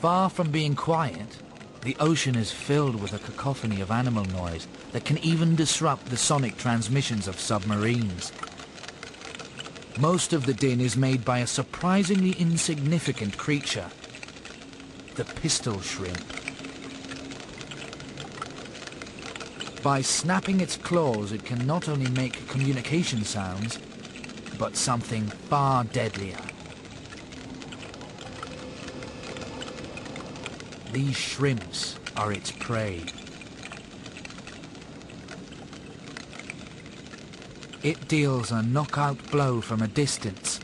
Far from being quiet, the ocean is filled with a cacophony of animal noise that can even disrupt the sonic transmissions of submarines. Most of the din is made by a surprisingly insignificant creature, the pistol shrimp. By snapping its claws, it can not only make communication sounds, but something far deadlier. These shrimps are its prey. It deals a knockout blow from a distance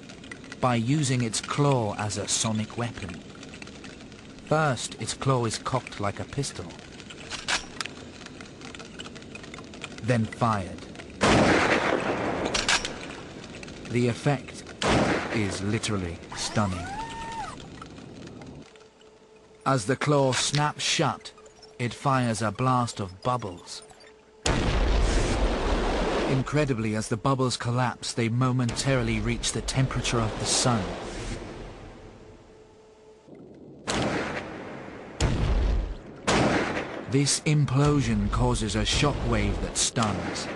by using its claw as a sonic weapon. First, its claw is cocked like a pistol, then fired. The effect is literally stunning. As the claw snaps shut, it fires a blast of bubbles. Incredibly, as the bubbles collapse, they momentarily reach the temperature of the sun. This implosion causes a shock wave that stuns.